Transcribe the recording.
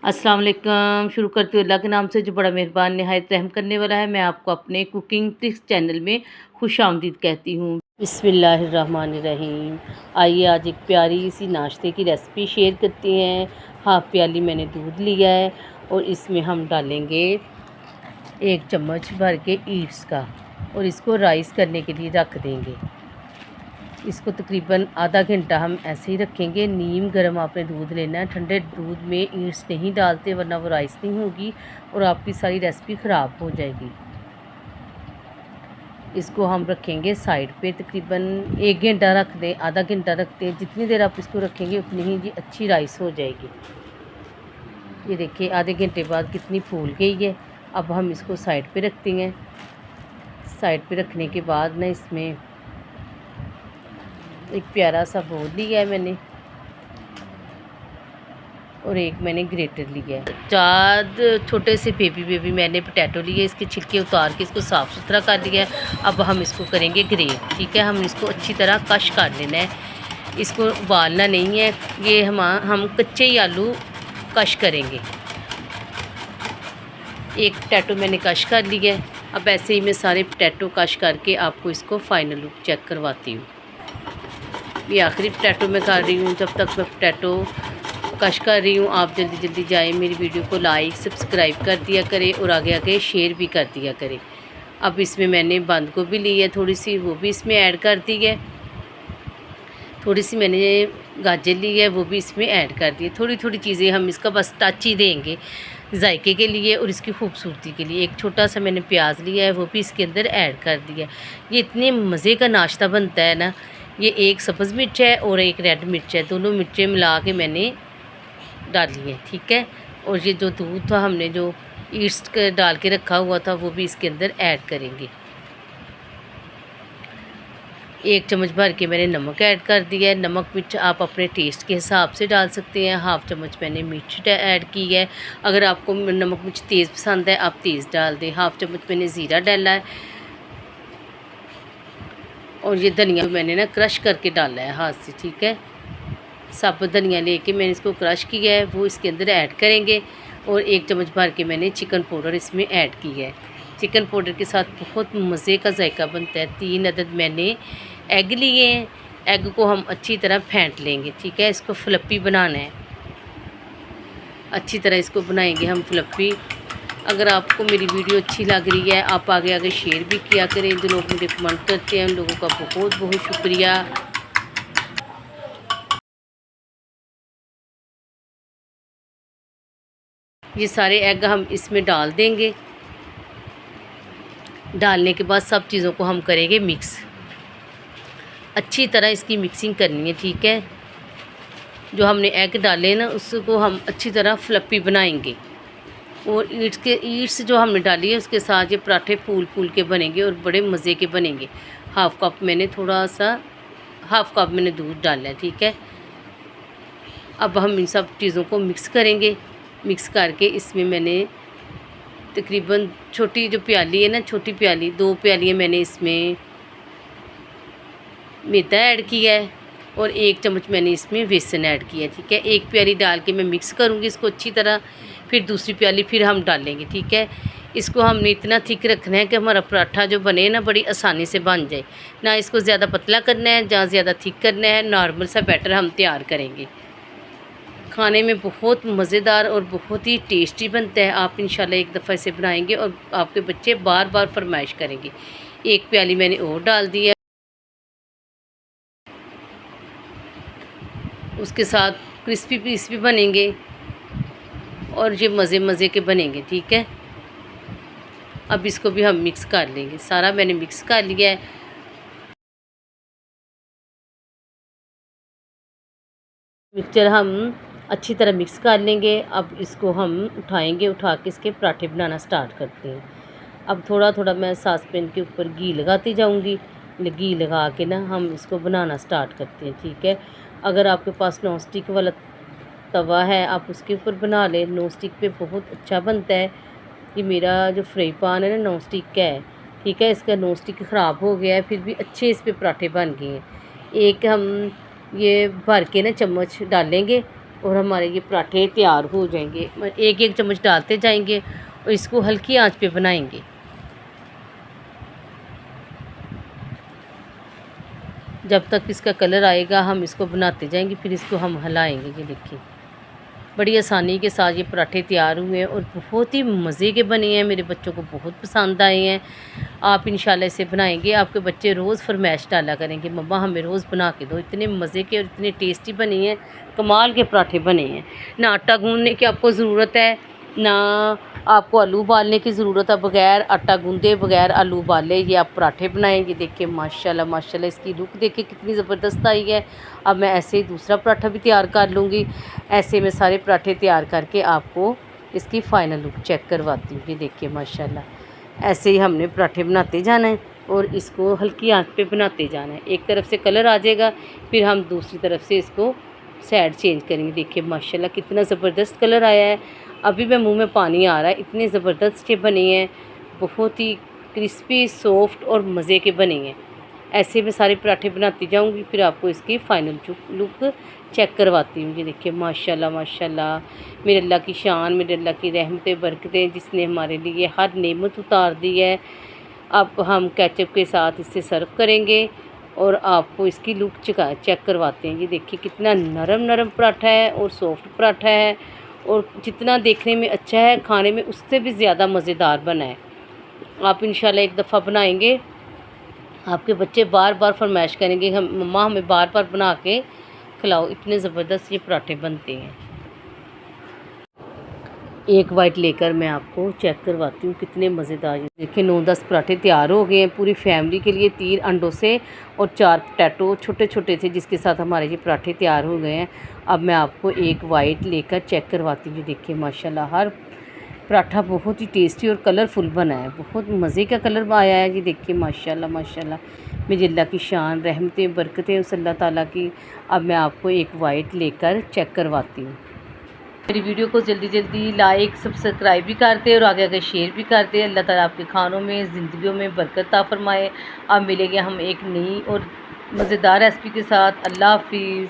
अस्सलाम वालेकुम। शुरू करती हूँ अल्लाह के नाम से जो बड़ा मेहरबान नहायत रहम करने वाला है। मैं आपको अपने कुकिंग ट्रिक्स चैनल में खुशामदीद कहती हूँ। बिस्मिल्लाहिर्रहमानिर्रहीम। आइए आज एक प्यारी सी नाश्ते की रेसिपी शेयर करते हैं। हाफ़ प्याली मैंने दूध लिया है और इसमें हम डालेंगे 1 चम्मच भर के ईट्स का और इसको राइस करने के लिए रख देंगे। इसको तकरीबन आधा घंटा हम ऐसे ही रखेंगे। नीम गर्म आपने दूध लेना है। ठंडे दूध में ईट्स नहीं डालते वरना वो राइस नहीं होगी और आपकी सारी रेसिपी ख़राब हो जाएगी। इसको हम रखेंगे साइड पे, तकरीबन 1 घंटा रख दें, आधा घंटा रखते हैं। जितनी देर आप इसको रखेंगे उतनी ही ये अच्छी राइस हो जाएगी। ये देखिए आधे घंटे बाद कितनी फूल गई है। अब हम इसको साइड पे रखते हैं। साइड पे रखने के बाद ना इसमें एक प्यारा सा बोल लिया है मैंने और एक मैंने ग्रेटर लिया है। 4 छोटे से बेबी मैंने पोटैटो लिए, इसके छिलके उतार के इसको साफ़ सुथरा कर लिया है। अब हम इसको करेंगे ग्रेट, ठीक है। हम इसको अच्छी तरह कश कर लेना है, इसको उबालना नहीं है। ये हम कच्चे ही आलू कश करेंगे। एक पोटैटो मैंने कश कर लिया है। अब ऐसे ही मैं सारे पोटैटो कश करके आपको इसको फाइनल लुक चेक करवाती हूँ। ये आखिरी पोटैटो मैं कर रही हूँ। जब तक मैं पोटैटो कश कर रही हूँ आप जल्दी जल्दी जाएं, मेरी वीडियो को लाइक सब्सक्राइब कर दिया करें और आगे आगे शेयर भी कर दिया करें। अब इसमें मैंने बंद गोभी ली है थोड़ी सी, वो भी इसमें ऐड कर दी है। थोड़ी सी मैंने गाजर ली है, वो भी इसमें ऐड कर दी है। थोड़ी थोड़ी चीज़ें हम इसका बस टच ही देंगे जायके के लिए और इसकी खूबसूरती के लिए। एक छोटा सा मैंने प्याज लिया है, वो भी इसके अंदर ऐड कर दिया है। ये इतने मज़े का नाश्ता बनता है ना। ये एक सब्ज़ मिर्च है और एक रेड मिर्च है, दोनों मिर्चें मिला के मैंने डाली है, ठीक है। और ये जो दूध था हमने जो ईस्ट डाल के रखा हुआ था वो भी इसके अंदर ऐड करेंगे। 1 चम्मच भर के मैंने नमक ऐड कर दिया है। नमक मिर्च आप अपने टेस्ट के हिसाब से डाल सकते हैं। हाफ़ चम्मच मैंने मिर्च ऐड की है। अगर आपको नमक मिर्च तेज़ पसंद है आप तेज़ डाल दें। हाफ़ चम्मच मैंने ज़ीरा डाला है और ये धनिया मैंने ना क्रश करके डाला है हाथ से, ठीक है। साबुत धनिया लेके मैंने इसको क्रश किया है, वो इसके अंदर ऐड करेंगे। और 1 चम्मच भर के मैंने चिकन पाउडर इसमें ऐड किया है। चिकन पाउडर के साथ बहुत मज़े का जायका बनता है। 3 अदद मैंने एग लिए हैं। एग को हम अच्छी तरह फेंट लेंगे, ठीक है। इसको फ्लफ़ी बनाना है, अच्छी तरह इसको बनाएंगे हम फ्लफ़ी। अगर आपको मेरी वीडियो अच्छी लग रही है आप आगे आगे शेयर भी किया करें। जो लोग मुझे कमेंट करते हैं उन लोगों का बहुत बहुत शुक्रिया। ये सारे एग हम इसमें डाल देंगे। डालने के बाद सब चीज़ों को हम करेंगे मिक्स, अच्छी तरह इसकी मिक्सिंग करनी है, ठीक है। जो हमने एग डाले ना उसको हम अच्छी तरह फ्लफ़ी बनाएंगे। और ईट्स जो हमने डाली है उसके साथ ये पराठे फूल फूल के बनेंगे और बड़े मज़े के बनेंगे। हाफ़ कप मैंने दूध डाला है, ठीक है। अब हम इन सब चीज़ों को मिक्स करेंगे। मिक्स करके इसमें मैंने तकरीबन छोटी जो प्याली है ना, छोटी प्याली 2 प्यालियाँ मैंने इसमें मैदा ऐड किया है और 1 चम्मच मैंने इसमें बेसन ऐड किया है, ठीक है। 1 प्याली डाल के मैं मिक्स करूँगी इसको अच्छी तरह, फिर दूसरी प्याली फिर हम डालेंगे, ठीक है। इसको हमने इतना थिक रखना है कि हमारा पराठा जो बने ना बड़ी आसानी से बन जाए। ना इसको ज़्यादा पतला करना है ना ज़्यादा थिक करना है, नॉर्मल सा बैटर हम तैयार करेंगे। खाने में बहुत मज़ेदार और बहुत ही टेस्टी बनता है। आप इंशाल्लाह एक दफ़ा इसे बनाएंगे और आपके बच्चे बार बार फरमाइश करेंगे। 1 प्याली मैंने और डाल दिया, उसके साथ क्रिस्पी पीस भी बनेंगे और ये मज़े के बनेंगे, ठीक है। अब इसको भी हम मिक्स कर लेंगे। सारा मैंने मिक्स कर लिया है। मिक्सचर हम अच्छी तरह मिक्स कर लेंगे। अब इसको हम उठाएंगे, उठा के इसके पराठे बनाना स्टार्ट करते हैं। अब थोड़ा थोड़ा मैं सासपेन के ऊपर घी लगाती जाऊंगी। घी लगा के ना हम इसको बनाना स्टार्ट करते हैं, ठीक है। अगर आपके पास नॉन स्टिक वाला तवा है आप उसके ऊपर बना लें। नॉन स्टिक पे बहुत अच्छा बनता है। ये मेरा जो फ्राई पैन है ना नॉन स्टिक का है, ठीक है। इसका नॉन स्टिक ख़राब हो गया है, फिर भी अच्छे इस पर पराठे बन गए हैं। एक हम ये भर के ना चम्मच डालेंगे और हमारे ये पराठे तैयार हो जाएंगे। एक एक चम्मच डालते जाएंगे और इसको हल्की आंच पे बनाएंगे। जब तक इसका कलर आएगा हम इसको बनाते जाएंगे, फिर इसको हम हिलाएंगे। ये देखिए बड़ी आसानी के साथ ये पराठे तैयार हुए हैं और बहुत ही मज़े के बने हैं। मेरे बच्चों को बहुत पसंद आए हैं। आप इंशाल्लाह इसे बनाएंगे, आपके बच्चे रोज़ फरमाइश डाला करेंगे, मम्मा हमें रोज़ बना के दो। इतने मज़े के और इतने टेस्टी बने हैं, कमाल के पराठे बने हैं। ना आटा गूँधने की आपको ज़रूरत है, ना आपको आलू उबालने की ज़रूरत है। बग़ैर आटा गूँधे, बग़ैर आलू उबाले ये आप पराठे बनाएंगे। देखिए माशाल्लाह माशाल्लाह इसकी लुक देखिए कितनी ज़बरदस्त आई है। अब मैं ऐसे ही दूसरा पराठा भी तैयार कर लूँगी। ऐसे में सारे पराठे तैयार करके आपको इसकी फ़ाइनल लुक चेक करवाती हूँ। ये देखिए माशाल्लाह ऐसे ही हमने पराठे बनाते जाना है और इसको हल्की आंच पे बनाते जाना है। एक तरफ से कलर आ जाएगा, फिर हम दूसरी तरफ से इसको साइड चेंज करेंगे। देखिए माशाल्लाह कितना ज़बरदस्त कलर आया है। अभी मैं मुंह में पानी आ रहा है, इतने ज़बरदस्त ये बने हैं, बहुत ही क्रिस्पी सॉफ्ट और मज़े के बने हैं। ऐसे में सारे पराठे बनाती जाऊंगी, फिर आपको इसकी फ़ाइनल लुक चेक करवाती हूँ। ये देखिए माशाल्लाह माशाल्लाह मेरे अल्लाह की शान, मेरे अल्लाह की रहमतें बरकतें, जिसने हमारे लिए हर नेमत उतार दी है। अब हम केचप के साथ इसे सर्व करेंगे और आपको इसकी लुक चेक करवाते हैं। ये देखिए कितना नरम नरम पराठा है और सॉफ्ट पराठा है, और जितना देखने में अच्छा है खाने में उससे भी ज़्यादा मज़ेदार बना है। आप इंशाल्लाह एक दफ़ा बनाएंगे, आपके बच्चे बार बार फरमाइश करेंगे हम मम्मा हमें बार बार बना के खिलाओ। इतने ज़बरदस्त ये पराठे बनते हैं। एक वाइट लेकर मैं आपको चेक करवाती हूँ कितने मज़ेदार। देखिए 9-10 पराठे तैयार हो गए हैं पूरी फैमिली के लिए। 3 अंडों से और 4 पोटैटो छोटे छोटे थे जिसके साथ हमारे ये पराठे तैयार हो गए हैं। अब मैं आपको एक वाइट लेकर चेक करवाती हूँ। देखिए माशाल्लाह हर पराठा बहुत ही टेस्टी और कलरफुल बना है, बहुत मज़े का कलर आया है। ये देखिए माशाल्लाह माशाल्लाह मेरी अल्लाह की शान, रहमतें बरकतें उस अल्लाह ताला की। अब मैं आपको एक वाइट लेकर चेक करवाती हूँ। मेरी वीडियो को जल्दी जल्दी लाइक सब्सक्राइब भी करते और आगे आगे शेयर भी करते। अल्लाह ताला आपके खानों में ज़िंदगियों में बरकत अता फरमाए। अब मिलेंगे हम एक नई और मज़ेदार रेसिपी के साथ। अल्लाह हाफिज़।